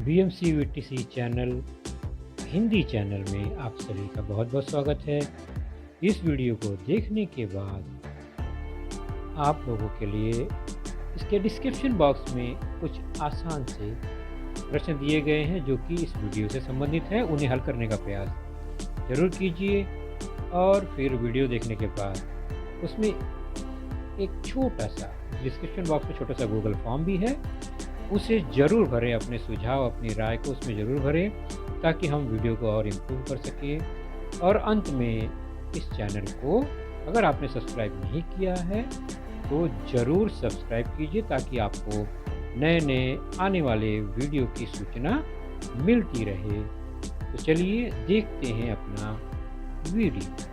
BMCVTC channel Hindi channel में आप सभी का बहुत बहुत स्वागत है। इस वीडियो को देखने के बाद आप लोगों के लिए इसके डिस्क्रिप्शन बॉक्स में कुछ आसान से प्रश्न दिए गए हैं जो कि इस वीडियो से संबंधित हैं। उन्हें हल करने का प्रयास ज़रूर कीजिए और फिर वीडियो देखने के बाद उसमें एक छोटा सा डिस्क्रिप्शन बॉक्स में छोटा सा गूगल फॉर्म भी है, उसे ज़रूर भरें। अपने सुझाव अपनी राय को उसमें ज़रूर भरें ताकि हम वीडियो को और इम्प्रूव कर सकें। और अंत में इस चैनल को अगर आपने सब्सक्राइब नहीं किया है तो ज़रूर सब्सक्राइब कीजिए ताकि आपको नए नए आने वाले वीडियो की सूचना मिलती रहे। तो चलिए देखते हैं अपना वीडियो।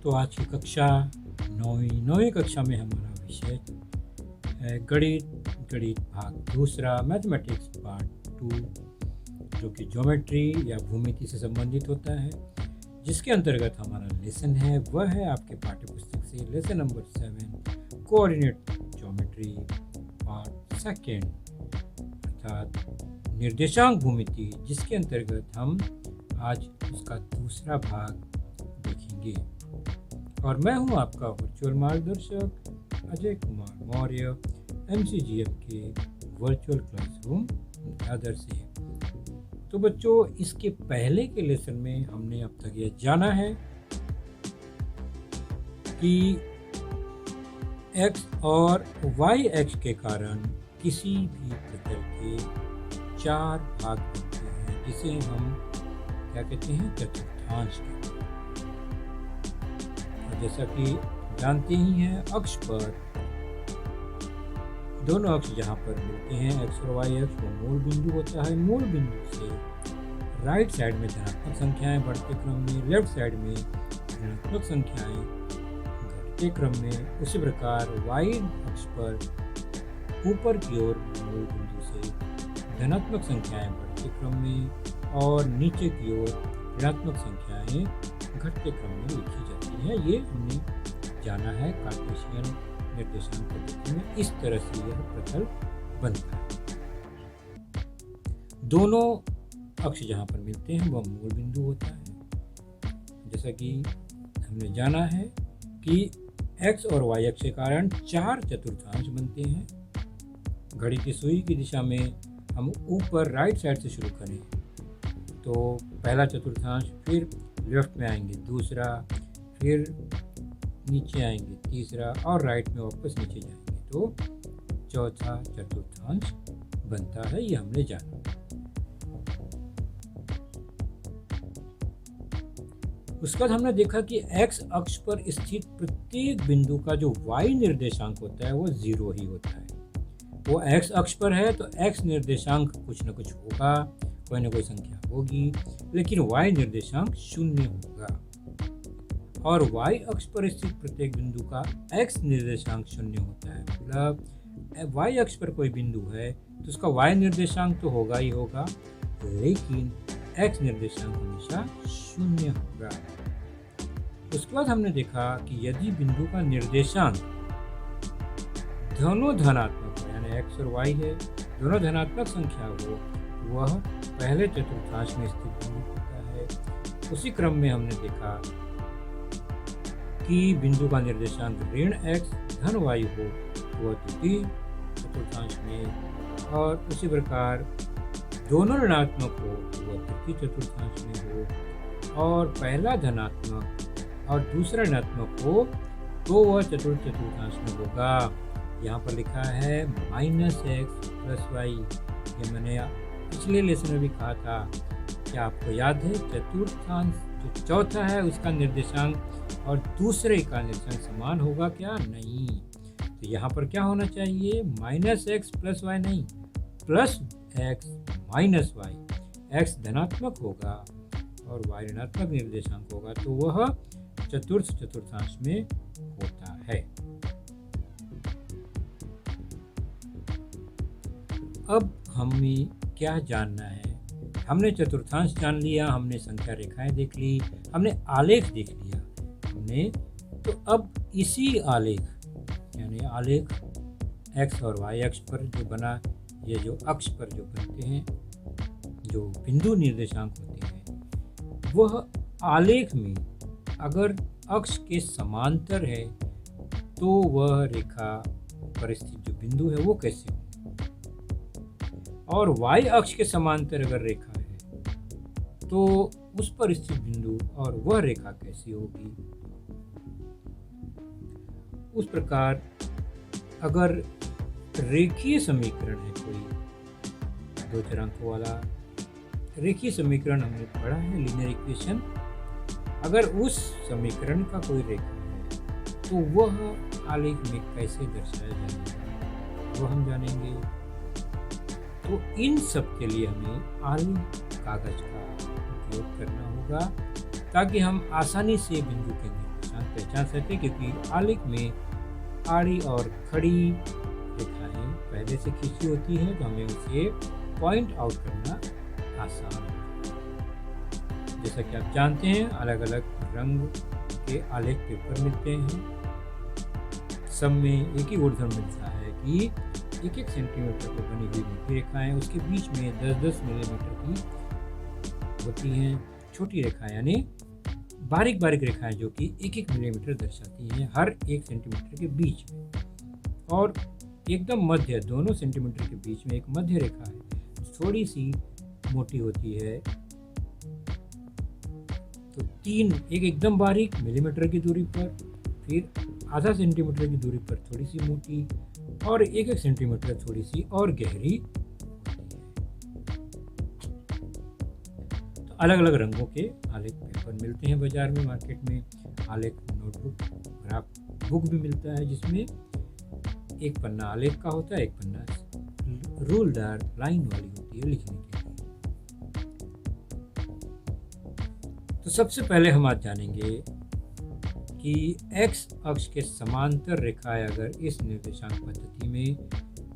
तो आज की कक्षा नौवीं कक्षा में हमारा विषय है गणित भाग दूसरा, मैथमेटिक्स पार्ट 2, जो कि ज्योमेट्री या भूमिति से संबंधित होता है। जिसके अंतर्गत हमारा लेसन है वह है आपके पाठ्य पुस्तक से lesson number 7, coordinate geometry part 2, अर्थात निर्देशांक भूमिति, जिसके अंतर्गत हम आज उसका दूसरा भाग देखेंगे। और मैं हूं आपका वर्चुअल मार्गदर्शक अजय कुमार मौर्य, MCGM के वर्चुअल क्लासरूम दादर से। तो बच्चों, इसके पहले के लेसन में हमने अब तक यह जाना है कि x और y अक्ष के कारण किसी भी प्रतल के 4 भाग बनते हैं, जिसे हम क्या कहते हैं, चतुर्थांश कहते हैं। जैसा कि जानते ही हैं, अक्ष पर दोनों अक्ष जहाँ पर मिलते हैं x और y अक्ष, वो मूल बिंदु होता है। मूल बिंदु से राइट साइड में धनात्मक संख्याएं बढ़ते क्रम में, लेफ्ट साइड में ऋणात्मक संख्याएं घटते क्रम में। उसी प्रकार y अक्ष पर ऊपर की ओर मूल बिंदु से धनात्मक संख्याएं बढ़ते क्रम में और नीचे की ओर ऋणात्मक संख्याएं घटते क्रम में लिखी जाती है। ये हमने जाना है कार्टेशियन निर्देशांक पद्धति में। इस तरह से यह प्रतल बनता है। दोनों अक्ष जहाँ पर मिलते हैं वह मूल बिंदु होता है। जैसा कि हमने जाना है कि x और y अक्ष के कारण 4 चतुर्थांश बनते हैं। घड़ी की सुई की दिशा में हम ऊपर राइट साइड से शुरू करें तो पहला चतुर्थांश, फिर लेफ्ट में आएंगे दूसरा, फिर नीचे आएंगे तीसरा और राइट में वापस नीचे जाएंगे तो चौथा चतुर्थांश बनता है। ये हमने जाना। उसके बाद हमने देखा कि x अक्ष पर स्थित प्रत्येक बिंदु का जो y निर्देशांक होता है वो 0 ही होता है। वो x अक्ष पर है तो x निर्देशांक कुछ न कुछ होगा, कोई ना कोई संख्या होगी, लेकिन y निर्देशांक 0 होगा। और y अक्ष पर स्थित प्रत्येक बिंदु का x निर्देशांक 0 होता है। मतलब y अक्ष पर कोई बिंदु है तो उसका y निर्देशांक तो होगा ही होगा, लेकिन x निर्देशांक हमेशा 0 होगा। उसके बाद हमने देखा कि यदि बिंदु का निर्देशांक दोनों धनात्मक हो, यानी x और y है, दोनों धनात्मक संख्या हो, वह पहले चतुर्थांश में स्थित बिंदु होता है। उसी क्रम में हमने देखा कि बिंदु का निर्देशांक ऋण x धन y हो तो वह द्वितीय चतुर्थांश में, और उसी प्रकार दोनों ऋणात्मक हो तो वह तृतीय चतुर्थांश में हो, और पहला धनात्मक और दूसरा ऋणात्मक हो तो वह चतुर्थ चतुर्थांश में होगा। यहाँ पर लिखा है -x + y। ये मैंने पिछले लेसन में भी कहा था। क्या आपको याद है? चतुर्थांश जो चौथा है उसका निर्देशांक और दूसरे का निर्देशांक समान होगा क्या? नहीं। तो यहाँ पर क्या होना चाहिए? -x + y नहीं, +x - y। x धनात्मक होगा और y ऋणात्मक निर्देशांक होगा तो वह चतुर्थ चतुर्थांश में होता है। अब हमें क्या जानना है? हमने चतुर्थांश जान लिया, हमने संख्या रेखाएं देख ली, हमने आलेख देख लिया हमने। तो अब इसी आलेख यानी आलेख एक्स और वाई अक्ष पर जो बना, ये जो अक्ष पर जो बनते हैं, जो बिंदु निर्देशांक होते हैं, वह आलेख में अगर अक्ष के समांतर है तो वह रेखा पर स्थित जो बिंदु है वो कैसे होगी, और वाई अक्ष के समांतर अगर रेखा है तो उस पर स्थित बिंदु और वह रेखा कैसी होगी। उस प्रकार अगर रेखीय समीकरण है, कोई दो चरांकों वाला रेखीय समीकरण हमने पढ़ा है, लीनियर इक्वेशन, अगर उस समीकरण का कोई रेखा है तो वह आलेख में कैसे दर्शाया जाएगा वो हम जानेंगे। तो इन सब के लिए हमें आलेख कागज का उपयोग करना होगा ताकि हम आसानी से बिंदु के निर्देशांक पहचान सकें, क्योंकि आलेख में आड़ी और खड़ी रेखाएं पहले से खींची होती हैं, तो हमें उसे पॉइंट आउट करना आसान है। जैसा कि आप जानते हैं, अलग अलग रंग के आलेख पेपर मिलते हैं, सब में एक ही गुणधर्म मिलता है कि 1-1 सेंटीमीटर पर बनी हुई मोटी रेखाएं, उसके बीच में 10-10 मिलीमीटर की होती हैं छोटी रेखाएं, यानी बारीक बारीक रेखाएं जो कि 1-1 मिलीमीटर दर्शाती हैं हर 1 सेंटीमीटर के बीच में, और एकदम मध्य दोनों सेंटीमीटर के बीच में एक मध्य रेखा है, थोड़ी सी मोटी होती है। तो 3 एक एकदम बारीक मिलीमीटर की दूरी पर, फिर आधा सेंटीमीटर की दूरी पर थोड़ी सी मोटी, और 1-1 सेंटीमीटर थोड़ी सी और गहरी होती है। तो अलग अलग रंगों के आलेख पेपर मिलते हैं बाजार में, मार्केट में। आलेख नोटबुक, ग्राफ बुक भी मिलता है जिसमें एक पन्ना आलेख का होता है, एक पन्ना रूलदार लाइन वाली होती है लिखने के लिए। तो सबसे पहले हम आज जानेंगे कि एक्स अक्ष के समांतर रेखाएं अगर इस निर्देशांक पद्धति में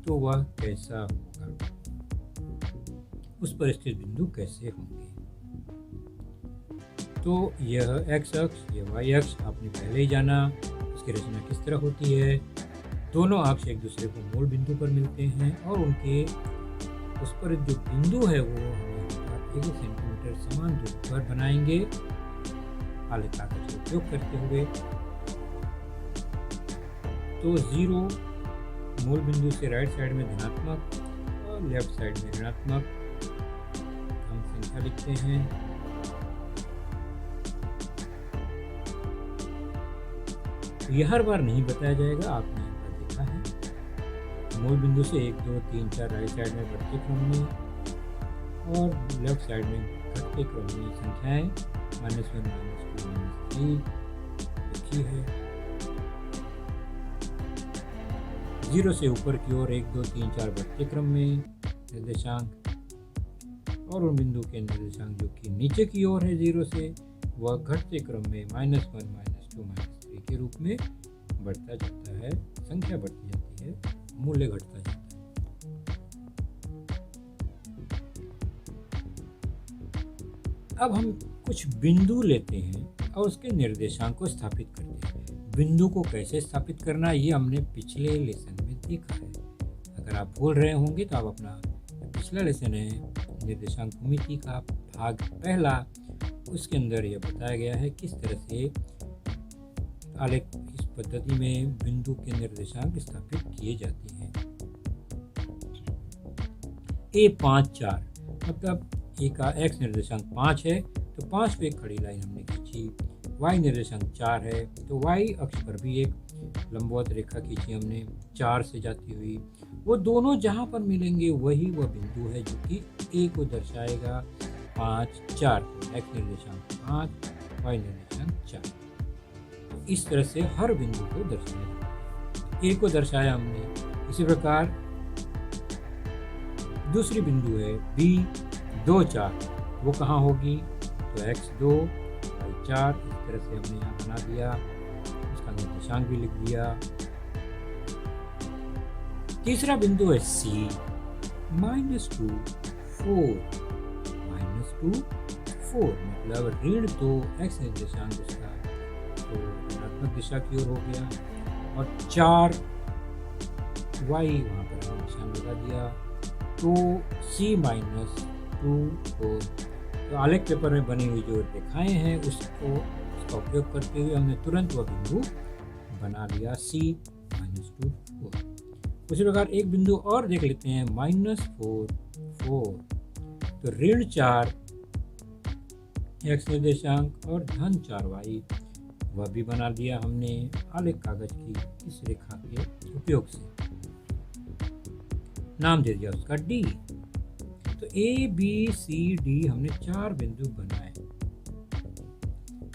तो वह कैसा होगा, उस पर स्थित बिंदु कैसे होंगे। तो यह एक्स अक्ष, यह वाई अक्ष आपने पहले ही जाना, उसकी रचना किस तरह होती है। दोनों अक्ष एक दूसरे को मूल बिंदु पर मिलते हैं और उनके उस पर जो बिंदु है वो हमें 1 सेंटीमीटर समान दूरी पर बनाएंगे आलेख कागज का उपयोग करते हुए। तो 0 मूल बिंदु से राइट साइड में धनात्मक और लेफ्ट साइड में ऋणात्मक हम संख्या लिखते हैं। तो यह हर बार नहीं बताया जाएगा, आपने एक बार देखा है। मूल बिंदु से 1, 2, 3, 4 राइट साइड में बढ़ते क्रम में और लेफ्ट साइड में घटते क्रम में संख्याएं -1, -2, -3 लिखी है। 0 से ऊपर की ओर 1, 2, 3, 4 बढ़ते क्रम में निर्देशांक, और उन बिंदु के निर्देशांक जो कि नीचे की ओर है 0 से, वह घटते क्रम में -1, -2, -3 के रूप में बढ़ता जाता है, संख्या बढ़ती जाती है, मूल्य घटता जाता है। अब हम कुछ बिंदु लेते हैं और उसके निर्देशांक को स्थापित करते हैं। बिंदु को कैसे स्थापित करना ये हमने पिछले लेसन में देखा है। अगर आप भूल रहे होंगे तो आप अपना पिछला लेसन है निर्देशांक भूमिति का भाग पहला, उसके अंदर यह बताया गया है किस तरह से आलेख इस पद्धति में बिंदु के निर्देशांक स्थापित किए जाते हैं। A5, 4 मतलब ए का एक्स निर्देशांक 5 है तो 5 पे एक खड़ी लाइन हमने खींची। वाई निर्देशांक 4 है तो वाई अक्ष पर भी एक लंबवत रेखा खींची हमने 4 से जाती हुई। वो दोनों जहाँ पर मिलेंगे वही वह बिंदु है जो कि ए को दर्शाएगा 5, 4, एक्स निर्देशांक 5, वाई निर्देशांक 4। तो इस तरह से हर बिंदु को दर्शाया, ए को दर्शाया हमने। इसी प्रकार दूसरी बिंदु है बी 2, 4, वो कहाँ होगी, तो x2, y4, इस तरह से हमने यहाँ बना दिया, उसका निर्देशांक भी लिख दिया। तीसरा बिंदु है C, -2 4 -2 4 मतलब ऋण 2 x निर्देशांक उसका तो ऋणात्मक दिशा की ओर हो गया और 4 y वहाँ पर हमने निशान लगा दिया तो c -2 4 तो आलेख पेपर में बनी हुई जो रेखाएं हैं उसका उपयोग करते हुए हमने तुरंत वह बिंदु बना लिया C -2 4। उसी प्रकार एक बिंदु और देख लेते हैं -4 4 तो ऋण 4 x निर्देशांक और धन 4y वह भी बना दिया हमने आलेख कागज की इस रेखा के उपयोग से। नाम दे दिया उसका D। तो A B C D हमने 4 बिंदु बनाए।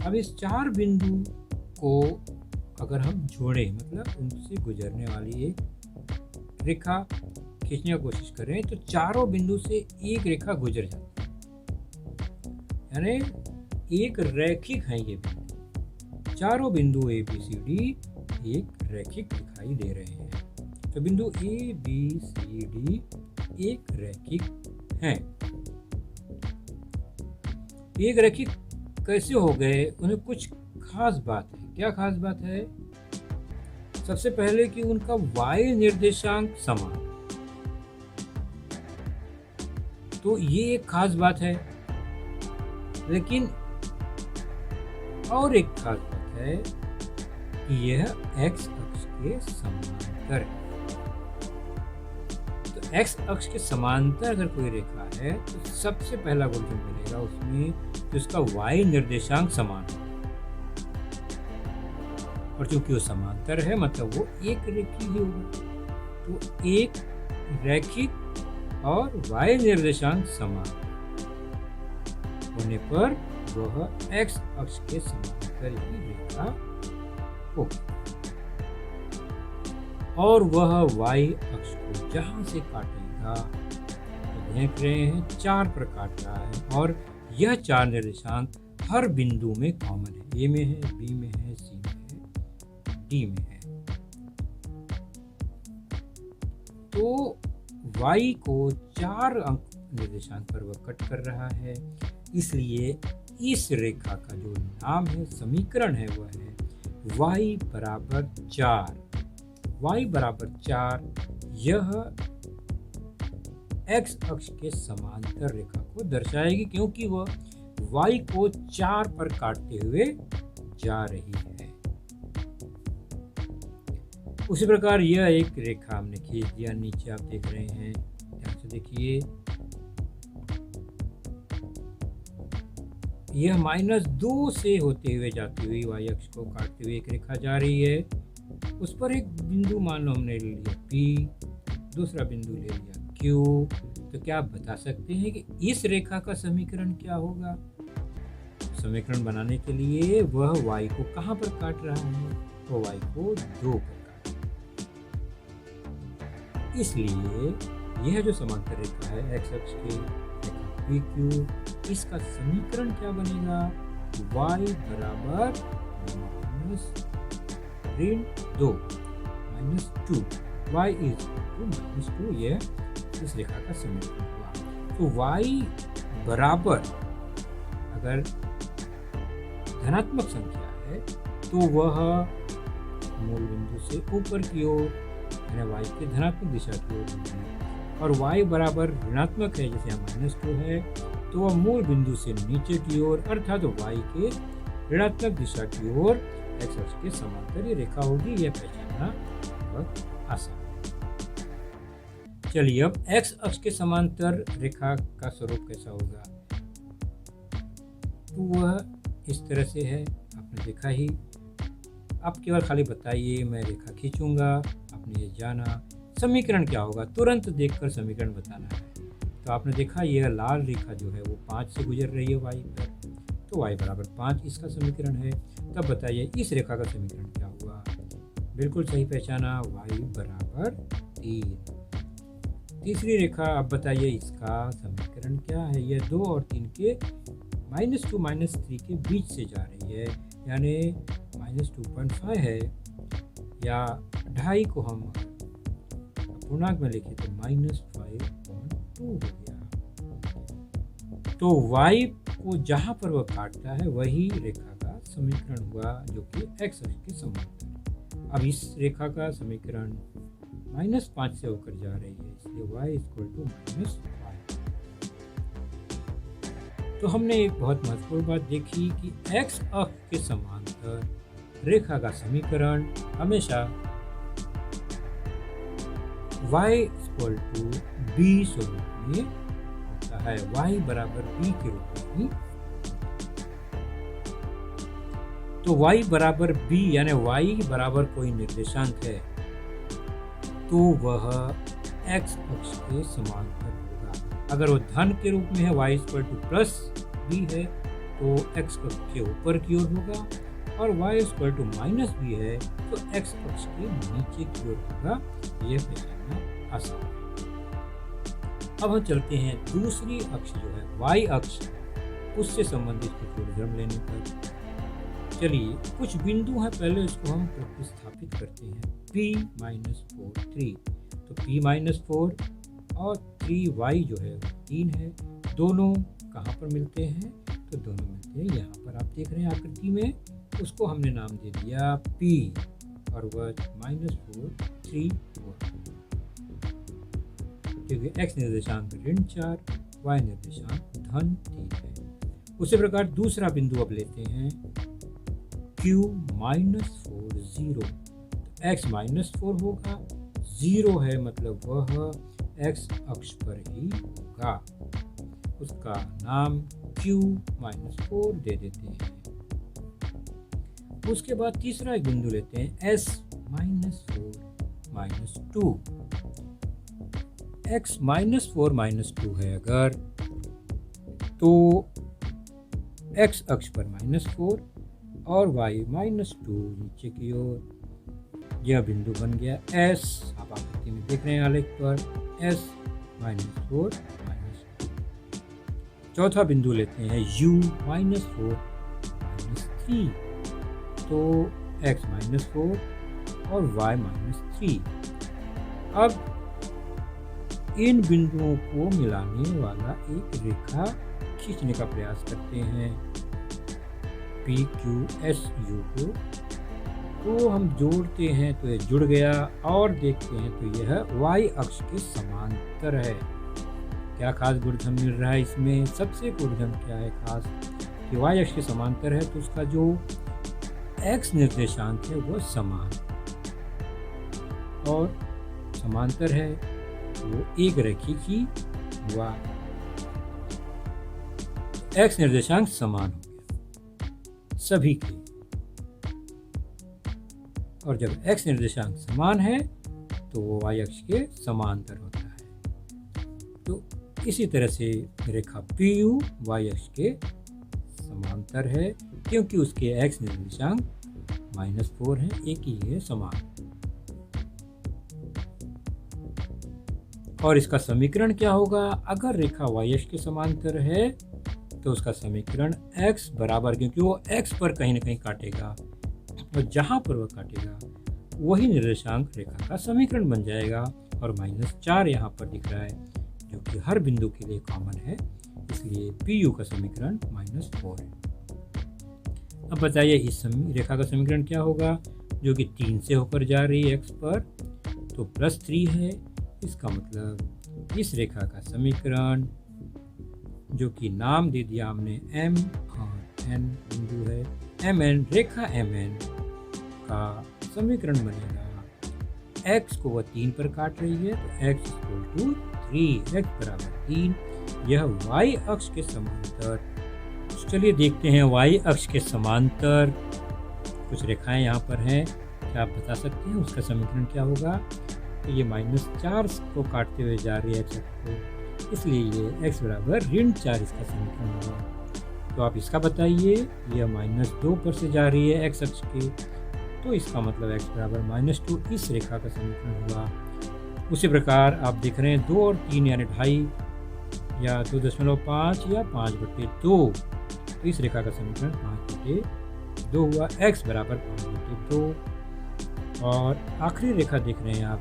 अब इस 4 बिंदु को अगर हम जोड़ें मतलब उनसे गुजरने वाली एक रेखा खींचने की कोशिश करें तो चारों बिंदु से एक रेखा गुजर जाती है, यानी एक रैखिक है ये बिंदु। चारों बिंदु A B C D एक रैखिक दिखाई दे रहे हैं। तो बिंदु A B C D एक रैखिक हैं। एक रैखिक कैसे हो गए उन्हें कुछ खास बात है। क्या खास बात है? सबसे पहले कि उनका y निर्देशांक समान, तो ये एक खास बात है। लेकिन और एक खास बात है कि यह x अक्ष के समांतर है। एक्स अक्ष के समांतर अगर कोई रेखा है तो सबसे पहला गुण जो मिलेगा उसमें तो उसका y निर्देशांक समान है और चूंकि वो समांतर है मतलब वो एक रेखी ही होगा। तो एक रैखिक और y निर्देशांक समान होने पर वह x अक्ष के समांतर ही रेखा होगी और वह y अक्ष को जहां से काटेगा तो देख रहे हैं 4 पर काट रहा है और यह 4 निर्देशांक हर बिंदु में कॉमन है। A में है, B में है, C में है, D में है। तो y को 4 अंक निर्देशांक पर वह कट कर रहा है, इसलिए इस रेखा का जो नाम है समीकरण है वह है y बराबर 4। y बराबर 4 यह x अक्ष के समांतर रेखा को दर्शाएगी क्योंकि वह y को 4 पर काटते हुए जा रही है। उसी प्रकार यह एक रेखा हमने खींच दिया। नीचे आप देख रहे हैं, ध्यान से देखिए, यह -2 से होते हुए जाती हुई y अक्ष को काटते हुए एक रेखा जा रही है। उस पर एक बिंदु मान लो हमने ले लिया P, दूसरा बिंदु ले लिया Q। तो क्या आप बता सकते हैं कि इस रेखा का समीकरण क्या होगा? समीकरण बनाने के लिए वह y को कहां पर काट रहा है? तो y को 2 पर काट रहा है। इसलिए यह जो समांतर रेखा है x अक्ष की रेखा PQ, इसका समीकरण क्या बनेगा? y बराबर -2 -2 y इज -2, यह इस रेखा का समीकरण हुआ। तो y बराबर अगर धनात्मक संख्या है तो वह मूल बिंदु से ऊपर की ओर यानी y के धनात्मक दिशा की ओर होगी और y बराबर ऋणात्मक है जैसे यहाँ -2 है तो वह मूल बिंदु से नीचे की ओर अर्थात y के ऋणात्मक दिशा की ओर x अक्ष के समांतर ये रेखा होगी। यह पहचानना बहुत आसान है। चलिए अब x अक्ष के समांतर रेखा का स्वरूप कैसा होगा? तो वह इस तरह से है, आपने देखा ही। आप केवल खाली बताइए, मैं रेखा खींचूंगा, आपने ये जाना। समीकरण क्या होगा? तुरंत देखकर समीकरण बताना है। तो आपने देखा यह लाल रेखा जो है वो 5 से गुजर रही है y पर, तो y बराबर 5 इसका समीकरण है। तब बताइए इस रेखा का समीकरण क्या हुआ? बिल्कुल सही पहचाना, y बराबर 3। तीसरी रेखा, अब बताइए इसका समीकरण क्या है? यह 2 और 3 के -2 -3 के बीच से जा रही है, यानी -2.5 है, या 2.5 को हम पूर्णांक में लिखे तो -5.5 2 हो गया। तो y को जहाँ पर वह काटता है वही रेखा का समीकरण हुआ, जो कि x अक्ष के समांतर। अब इस रेखा का समीकरण -5 से होकर जा रही है, इसलिए y = -5। तो हमने एक बहुत महत्वपूर्ण बात देखी कि x अक्ष के समांतर रेखा का समीकरण हमेशा y = b स्वरूप में होता है, y बराबर b के रूप में ही। तो y बराबर b यानी y बराबर कोई निर्देशांक है तो वह x अक्ष के समांतर होगा। अगर वो धन के रूप में है, y = +b है, तो x अक्ष के ऊपर की ओर होगा, और y = -b है तो x अक्ष के नीचे की ओर होगा। यह पहचानना आसान है। अब हम चलते हैं दूसरी अक्ष जो है y अक्ष, उससे संबंधित कुछ गुणधर्म लेने पर। चलिए कुछ बिंदु हैं, पहले उसको हम प्रतिस्थापित करते हैं। p-4 3, तो p-4 और 3y जो है 3 है। दोनों कहाँ पर मिलते हैं? तो दोनों मिलते हैं यहाँ पर, आप देख रहे हैं आकृति में। उसको हमने नाम दे दिया p, और वह -4 3 हुआ, क्योंकि x निर्देशांक ऋण 4, y निर्देशांक धन 3 है। उसी प्रकार दूसरा बिंदु अब लेते हैं q-4 0, x -4 होगा, 0 है मतलब वह x अक्ष पर ही होगा। उसका नाम q-4 दे देते हैं। उसके बाद तीसरा एक बिंदु लेते हैं s-4 -2, x -4 -2 है अगर, तो x अक्ष पर -4 और y -2 नीचे की ओर। यह बिंदु बन गया S, आप आकृति में देख रहे हैं आलेख पर, s-4 -2। चौथा बिंदु लेते हैं u-4 -3, तो x -4 और y -3। अब इन बिंदुओं को मिलाने वाला एक रेखा खींचने का प्रयास करते हैं, PQSU को। तो हम जोड़ते हैं तो यह जुड़ गया, और देखते हैं तो यह y अक्ष के समांतर है। क्या खास गुणधर्म मिल रहा है इसमें? सबसे गुणधर्म क्या है खास कि y अक्ष के समांतर है तो उसका जो x निर्देशांक है वह समान, और समांतर है वो एक रेखी की हुआ, x निर्देशांक समान हो गया सभी के। और जब x निर्देशांक समान है तो वो y अक्ष के समांतर होता है। तो इसी तरह से रेखा PU y अक्ष के समांतर है, क्योंकि उसके x निर्देशांक -4 है, एक ही है समान। और इसका समीकरण क्या होगा? अगर रेखा y अक्ष के समांतर है तो उसका समीकरण x बराबर, क्योंकि वो x पर कहीं ना कहीं काटेगा, और जहाँ पर वह काटेगा वही निर्देशांक रेखा का समीकरण बन जाएगा। और -4 यहाँ पर दिख रहा है, जो कि हर बिंदु के लिए कॉमन है, इसलिए PU का समीकरण -4 है। अब बताइए इस रेखा का समीकरण क्या होगा, जो कि 3 से होकर जा रही है x पर, तो +3 है। इसका मतलब इस रेखा का समीकरण, जो कि नाम दे दिया हमने M और N बिंदु है, MN, रेखा MN का समीकरण बनेगा। x को वह 3 पर काट रही है, तो x = 3, x बराबर 3, यह y अक्ष के समांतर। चलिए देखते हैं y अक्ष के समांतर कुछ रेखाएं यहाँ पर हैं, क्या आप बता सकते हैं उसका समीकरण क्या होगा? तो ये -4 को काटते हुए जा रही है x को, इसलिए ये x बराबर ऋण 4 इसका समीकरण होगा। तो आप इसका बताइए, यह -2 पर से जा रही है x अक्ष के, तो इसका मतलब x बराबर -2 इस रेखा का समीकरण हुआ। उसी प्रकार आप देख रहे हैं 2 और 3 यानी 2.5 या 2.5 या 5/2, तो इस रेखा का समीकरण 5/2 हुआ, x बराबर 5/2। और आखिरी रेखा देख रहे हैं आप,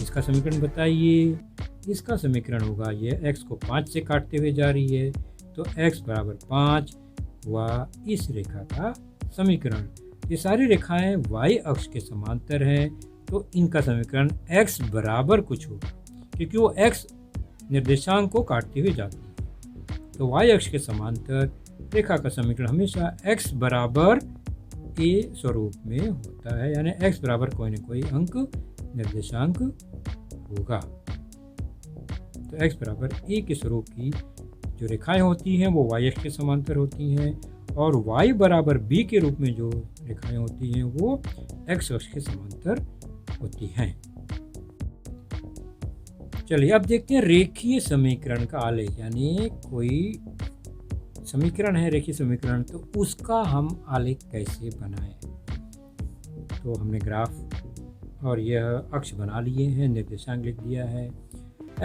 इसका समीकरण बताइए। इसका समीकरण होगा, ये x को 5 से काटते हुए जा रही है तो x बराबर 5 हुआ इस रेखा का समीकरण। ये सारी रेखाएं y अक्ष के समांतर हैं तो इनका समीकरण x बराबर कुछ होगा, क्योंकि वो x निर्देशांक को काटते हुए जाती है। तो y अक्ष के समांतर रेखा का समीकरण हमेशा x बराबर a स्वरूप में होता है, यानी x बराबर कोई न कोई अंक निर्देशांक होगा। तो x बराबर a के स्वरूप की जो रेखाएं होती हैं वो y अक्ष के समांतर होती हैं, और y बराबर b के रूप में जो रेखाएं होती हैं वो x अक्ष के समांतर होती हैं। चलिए अब देखते हैं रेखीय समीकरण का आलेख, यानी कोई समीकरण है रेखीय समीकरण, तो उसका हम आलेख कैसे बनाएं। तो हमने ग्राफ और यह अक्ष बना लिए हैं, निर्देशांक लिख दिया है।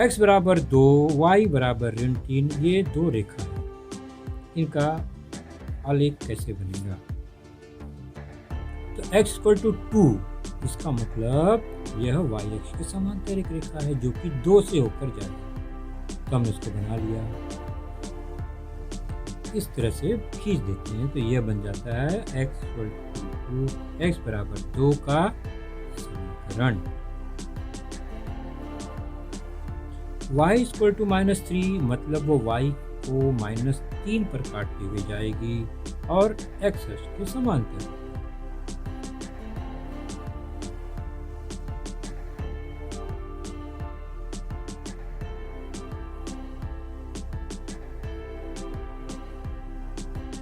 x बराबर 2, y बराबर ऋण 3, ये दो रेखा है, इनका आलेख कैसे बनेगा। तो x = 2, इसका मतलब यह y अक्ष के समांतर एक रेखा है जो कि 2 से होकर जाएगी। तो हमने इसको बना लिया, इस तरह से खींच देते हैं तो यह बन जाता है x बराबर 2 का समीकरण। y = -3, मतलब वो y को -3 पर काटती हुई जाएगी और x अक्ष के समांतर।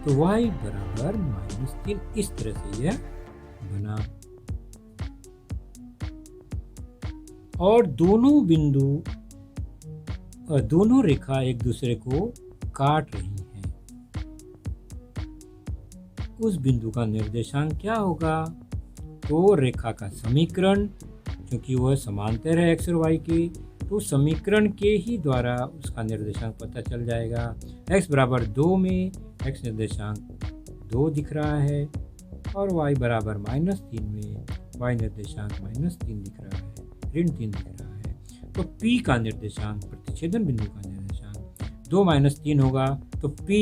तो y बराबर -3, इस तरह से यह बना, और दोनों बिंदु दोनों रेखा एक दूसरे को काट रही हैं। उस बिंदु का निर्देशांक क्या होगा। तो रेखा का समीकरण, क्योंकि वह समांतर है x और y के, तो समीकरण के ही द्वारा उसका निर्देशांक पता चल जाएगा। x बराबर 2 में x निर्देशांक 2 दिख रहा है, और y बराबर -3 में y निर्देशांक -3 दिख रहा है, ऋण 3 दिख रहा है। तो P का निर्देशांक, प्रतिच्छेदन बिंदु का निर्देशांक 2 - 3 होगा। तो P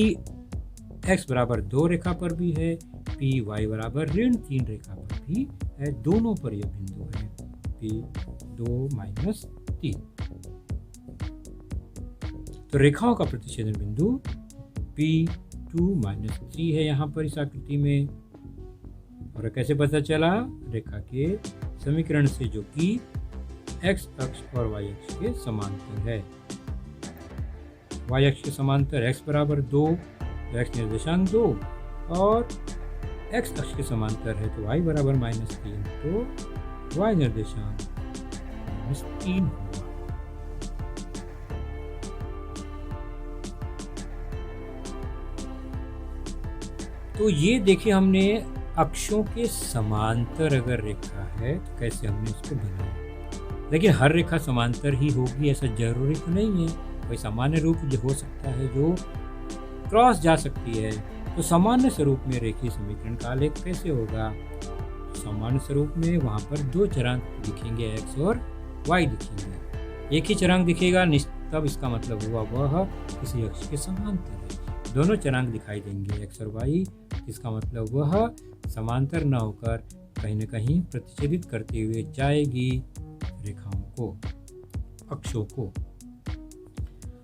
x बराबर 2 रेखा पर भी है, P y बराबर ऋण 3 रेखा पर भी है, दोनों पर यह बिंदु है P 2 - 3। तो रेखाओं का प्रतिच्छेदन बिंदु P2 - 3 है यहाँ पर इस आकृति में। और कैसे पता चला, रेखा के समीकरण से, जो कि x अक्ष और y अक्ष के समांतर है। y अक्ष के समांतर x बराबर 2, तो x निर्देशांक 2, और x अक्ष के समांतर है तो y बराबर -3, तो y निर्देशांक -3 होगा। तो ये देखिए, हमने अक्षों के समांतर अगर रेखा है तो कैसे हमने इसको बनाया। लेकिन हर रेखा समांतर ही होगी ऐसा जरूरी तो नहीं है, कोई सामान्य रूप जो हो सकता है जो क्रॉस जा सकती है। तो सामान्य स्वरूप में रेखीय समीकरण का आलेख कैसे होगा। सामान्य स्वरूप में वहाँ पर दो चरांक दिखेंगे, x और y दिखेंगे। एक ही चरांक दिखेगा तब इसका मतलब हुआ वह किसी अक्ष के समांतर है। दोनों चरांक दिखाई देंगे x और y, इसका मतलब वह समांतर न होकर कहीं न कहीं प्रतिच्छेदित करते हुए जाएगी रेखाओं को, अक्षों को।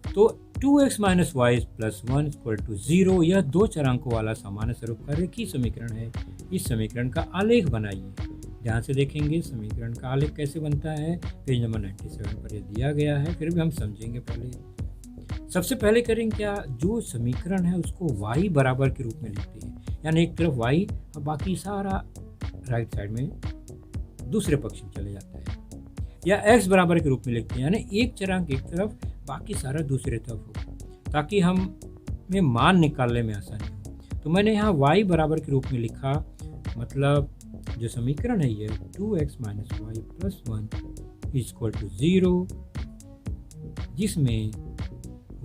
तो 2x - y + 1 = 0, यह दो चरांकों वाला सामान्य स्वरूप का रेखीय समीकरण है। इस समीकरण का आलेख बनाइए। ध्यान से देखेंगे समीकरण का आलेख कैसे बनता है। पेज नंबर 97 पर यह दिया गया है, फिर भी हम समझेंगे। पहले सबसे पहले करेंगे क्या, जो समीकरण है उसको y बराबर के रूप में लिखते हैं, यानी एक तरफ y और बाकी सारा राइट साइड में दूसरे पक्ष में चले जाता है। या x बराबर के रूप में लिखते हैं, यानी एक चरांक एक तरफ बाकी सारा दूसरे तरफ हो, ताकि हमें मान निकालने में आसानी हो। तो मैंने यहाँ y बराबर के रूप में लिखा, मतलब जो समीकरण है ये 2x - y + 1 = 0, जिसमें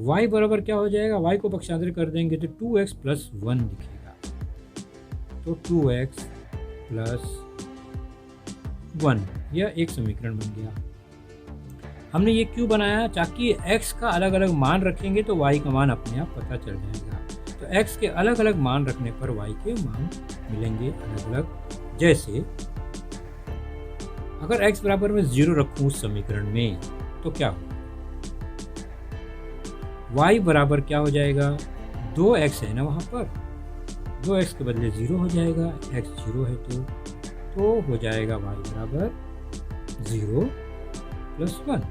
y बराबर क्या हो जाएगा, y को पक्षांतर कर देंगे तो 2x + 1 दिखेगा। तो 2x + 1 यह एक समीकरण बन गया। हमने ये क्यों बनाया, ताकि x का अलग अलग मान रखेंगे तो y का मान अपने आप पता चल जाएगा। तो x के अलग अलग मान रखने पर y के मान मिलेंगे अलग अलग। जैसे अगर x बराबर में 0 रखूं उस समीकरण में तो क्या होगा, y बराबर क्या हो जाएगा, 2x है ना वहाँ पर, 2x के बदले 0 हो जाएगा, x 0 है तो हो जाएगा y बराबर 0 + 1।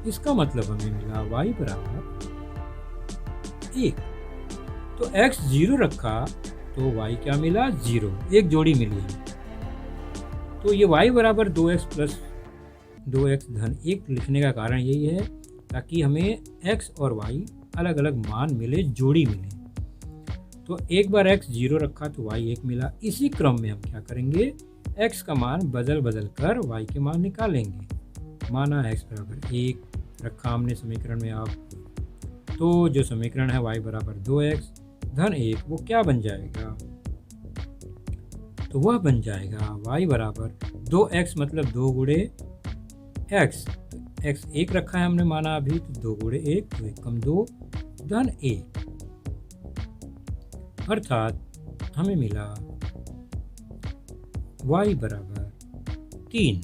इसका मतलब हमें मिला y बराबर 1। तो x 0 रखा तो y क्या मिला, 0, एक जोड़ी मिली है। तो ये y बराबर 2x + 2x धन 1 लिखने का कारण यही है ताकि हमें x और y अलग अलग मान मिले, जोड़ी मिले। तो एक बार x 0 रखा तो y 1 मिला। इसी क्रम में हम क्या करेंगे, x का मान बदल कर y के मान निकालेंगे। माना x बराबर 1 रखा हमने समीकरण में, आप तो जो समीकरण है y बराबर 2x धन 1 वो क्या बन जाएगा, तो वह बन जाएगा y बराबर 2x मतलब 2 गुणे x, x 1 रखा है हमने माना अभी, तो 2 गुणे 1 तो 1 कम 2 धन 1, अर्थात हमें मिला y बराबर 3।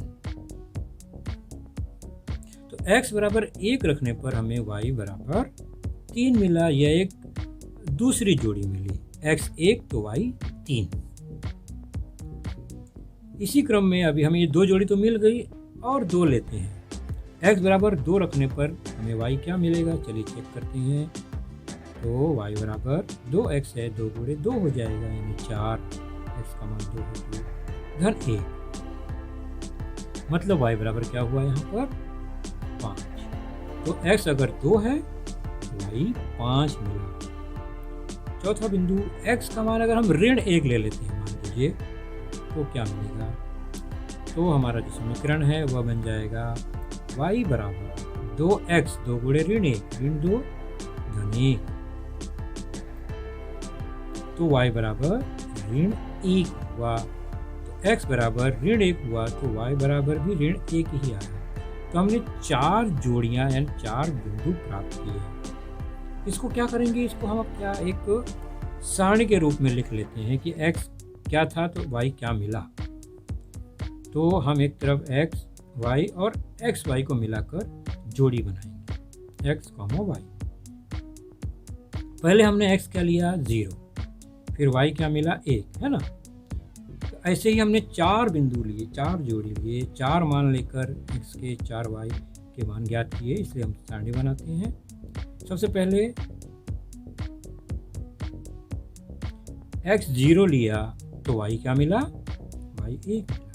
तो x बराबर 1 रखने पर हमें y बराबर 3 मिला। यह एक दूसरी जोड़ी मिली, x 1 तो y 3। इसी क्रम में अभी हमें ये 2 जोड़ी तो मिल गई और 2 लेते हैं। x बराबर 2 रखने पर हमें y क्या मिलेगा, चलिए चेक करते हैं। तो y बराबर 2x है, 2 गुणे 2 हो जाएगा यानी 4, x का मान 2 है 2 धन 1, मतलब y बराबर क्या हुआ यहाँ पर 5। तो x अगर 2 है तो y 5 मिला। चौथा बिंदु, x का मान अगर हम ऋण 1 ले लेते हैं मान लीजिए तो क्या मिलेगा, तो हमारा जो समीकरण है वह बन जाएगा y बराबर 2x 2 गुणे ऋण 1 ऋण 2 धन 1, तो y बराबर ऋण 1 हुआ। तो x बराबर ऋण 1 हुआ तो y बराबर भी ऋण 1 ही आया। तो हमने 4 जोड़ियां यानी 4 बिंदु प्राप्त किए हैं। इसको क्या करेंगे, इसको हम क्या एक सारणी के रूप में लिख लेते हैं कि x क्या था तो y क्या मिला। तो हम एक तरफ x y और x y को मिलाकर जोड़ी बनाएंगे, x, y। पहले हमने x क्या लिया 0, फिर y क्या मिला 1, है ना। तो ऐसे ही हमने 4 बिंदु लिए, 4 जोड़ी लिए, 4 मान लेकर x के 4 y के मान ज्ञात किए, इसलिए हम सारणी बनाते हैं। सबसे पहले x 0 लिया तो y क्या मिला, y 1 मिला।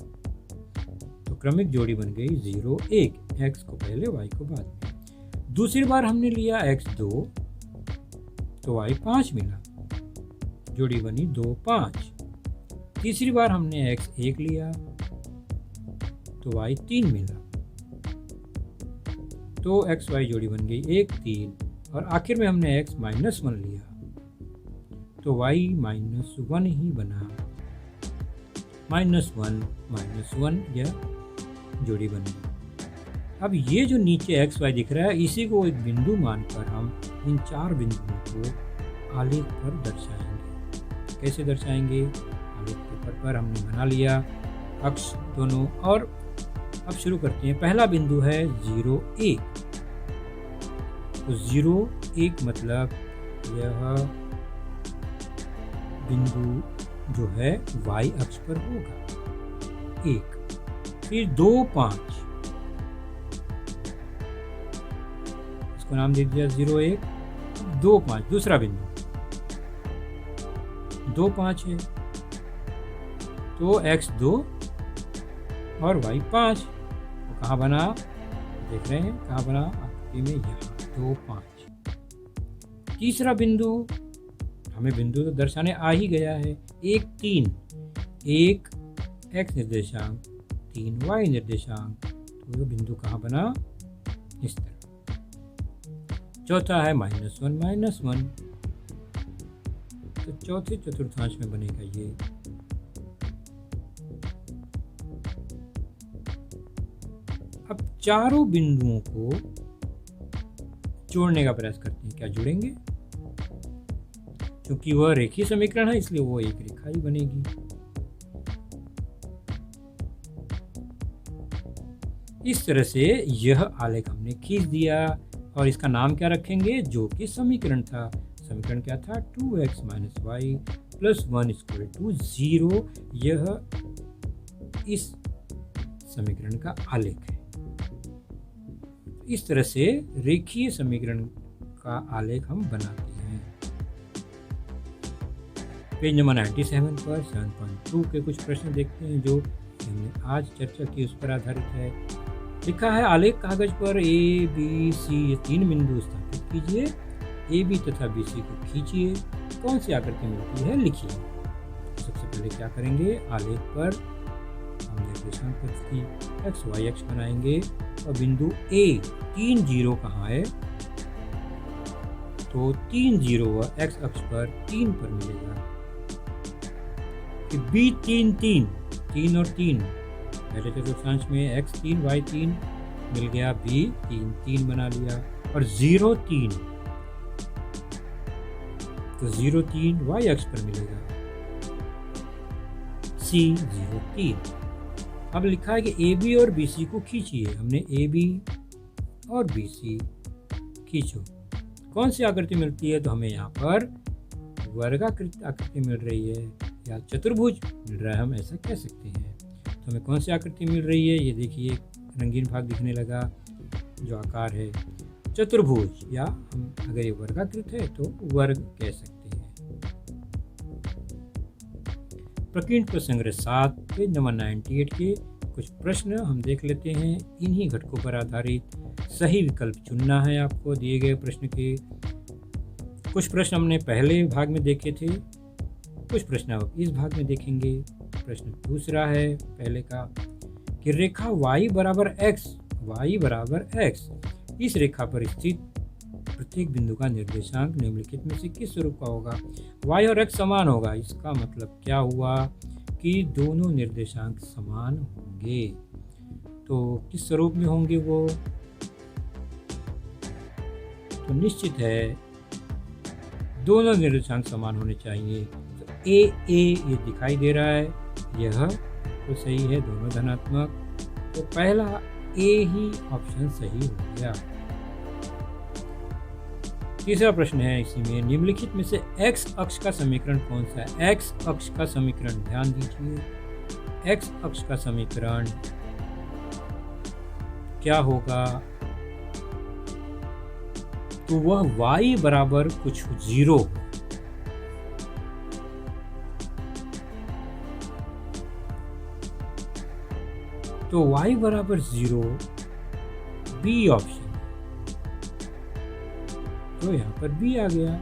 तो क्रमिक जोड़ी बन गई 0 1, x को पहले y को बाद में। दूसरी बार हमने लिया x 2 तो y 5 मिला, जोड़ी बनी 2 5। तीसरी बार हमने x 1 लिया तो y 3 मिला, तो x y जोड़ी बन गई 1 3। और आखिर में हमने x -1 लिया तो y -1 ही बना, -1 यह जोड़ी बनी। अब ये जो नीचे x y दिख रहा है इसी को एक बिंदु मानकर हम इन 4 बिंदुओं को आलेख पर दर्शाएंगे। कैसे दर्शाएंगे, आलेख पेपर पर हमने बना लिया अक्ष दोनों, और अब शुरू करते हैं। पहला बिंदु है 0 1, तो 0 1 मतलब यह बिंदु जो है y अक्ष पर होगा 1। फिर 2 5, इसको नाम दे दिया 0 1 2 5। दूसरा बिंदु 2 5 है तो x 2 और y 5, तो कहाँ बना, देख रहे हैं कहाँ बना, आकृति में यहाँ 2 5। तीसरा बिंदु, हमें बिंदु तो दर्शाने आ ही गया है, 1 3, 1 x निर्देशांक 3 y निर्देशांक, तो यह बिंदु कहाँ बना, इस तरह। चौथा है -1 तो चौथे चतुर्थांश में बनेगा ये। अब चारों बिंदुओं को जोड़ने का प्रयास करते हैं। क्या जुड़ेंगे? क्योंकि वह रेखीय समीकरण है इसलिए वो एक रेखा ही बनेगी। इस तरह से यह आलेख हमने खींच दिया और इसका नाम क्या रखेंगे? जो कि समीकरण था। समीकरण क्या था? 2x - y + 1 = 0। यह इस समीकरण का आलेख है। इस तरह से रेखीय समीकरण का आलेख हम बनाते हैं। पेज नंबर 97 पर 7.2 के कुछ प्रश्न देखते हैं जो हमने आज चर्चा की उस पर आधारित है। लिखा है आलेख कागज पर ए बी सी ये 3 बिंदु स्थापित कीजिए। ए बी तथा बी सी को खींचिए। कौन सी आकृति मिलती है लिखिए। सबसे पहले क्या करेंगे? आलेख पर हम निर्देशांक पथ की एक्स वाई अक्ष बनाएंगे और बिंदु ए 3 0 कहाँ है? तो 3 0 एक्स अक्ष पर 3 पर मिलेगा। बी 3 3 3 और 3 पहले चतुर्थांश में x 3 y 3 मिल गया। b 3 3 बना लिया और 0 3 तो 0 3 y अक्ष पर मिलेगा। c 0 3। अब लिखा है कि ए बी और बी सी को खींचिए। हमने ए बी और बी सी खींचो। कौन सी आकृति मिलती है? तो हमें यहाँ पर वर्गाकृत आकृति मिल रही है या चतुर्भुज मिल रहा है, हम ऐसा कह सकते हैं। तो हमें कौन सी आकृति मिल रही है? ये देखिए रंगीन भाग दिखने लगा जो आकार है चतुर्भुज, या हम अगर ये वर्गाकृत है तो वर्ग कह सकते हैं। प्रकीर्णक प्रसंग्रह 7 पेज नंबर 98 के कुछ प्रश्न हम देख लेते हैं। इन्हीं घटकों पर आधारित सही विकल्प चुनना है आपको दिए गए प्रश्न के। कुछ प्रश्न हमने पहले भाग में देखे थे, कुछ प्रश्न अब इस भाग में देखेंगे। प्रश्न दूसरा है पहले का कि रेखा y बराबर x इस रेखा पर स्थित प्रत्येक बिंदु का निर्देशांक निम्नलिखित में से किस स्वरूप का होगा? y और x समान होगा। इसका मतलब क्या हुआ कि दोनों निर्देशांक समान होंगे। तो किस स्वरूप में होंगे वो? तो निश्चित है दोनों निर्देशांक समान होने चाहिए। तो ए ये दिखाई दे रहा है, यह तो सही है, दोनों धनात्मक। तो पहला ए ही ऑप्शन सही हो गया। तीसरा प्रश्न है इसी में, निम्नलिखित में से x अक्ष का समीकरण कौन सा है? x अक्ष का समीकरण ध्यान दीजिए, x अक्ष का समीकरण क्या होगा? तो वह y बराबर कुछ 0। तो y बराबर 0 बी ऑप्शन। तो यहाँ पर बी आ गया।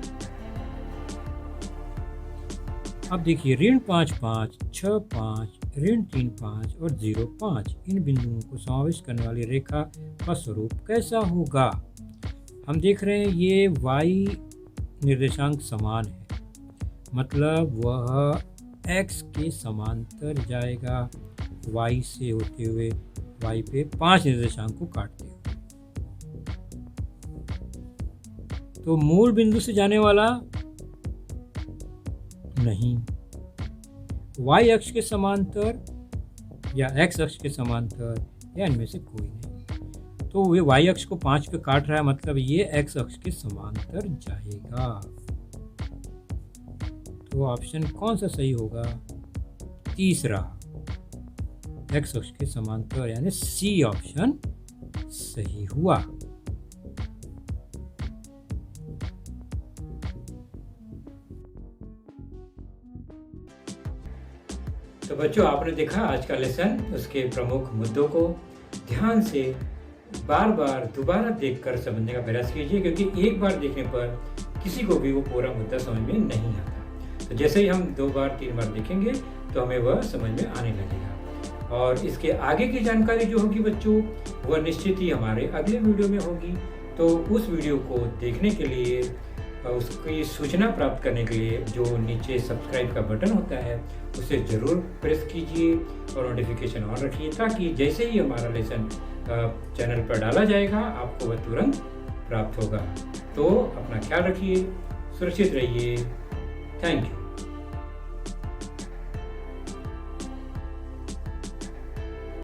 अब देखिए ऋण 5 5 6 5 ऋण 3 5 और 0 5 इन बिंदुओं को समावेश करने वाली रेखा का स्वरूप कैसा होगा? हम देख रहे हैं ये y निर्देशांक समान है, मतलब वह x के समांतर जाएगा y से होते हुए y पे 5 निर्देशांक को काटते हुए। तो मूल बिंदु से जाने वाला नहीं, y अक्ष के समांतर या x अक्ष के समांतर या इनमें से कोई नहीं। तो वे y अक्ष को 5 पे काट रहा है, मतलब ये x अक्ष के समांतर जाएगा। तो ऑप्शन कौन सा सही होगा? तीसरा, x अक्ष के समांतर, यानी सी ऑप्शन सही हुआ। तो बच्चों, आपने देखा आज का लेसन, उसके प्रमुख मुद्दों को ध्यान से बार बार दोबारा देखकर समझने का प्रयास कीजिए, क्योंकि एक बार देखने पर किसी को भी वो पूरा मुद्दा समझ में नहीं आता। तो जैसे ही हम 2 बार 3 बार देखेंगे तो हमें वह समझ में आने लगेगा। और इसके आगे की जानकारी जो होगी बच्चों, वह निश्चित ही हमारे अगले वीडियो में होगी। तो उस वीडियो को देखने के लिए उसकी सूचना प्राप्त करने के लिए जो नीचे सब्सक्राइब का बटन होता है उसे ज़रूर प्रेस कीजिए और नोटिफिकेशन ऑन रखिए, ताकि जैसे ही हमारा लेसन चैनल पर डाला जाएगा आपको वह तुरंत प्राप्त होगा। तो अपना ख्याल रखिए, सुरक्षित रहिए। Thank you.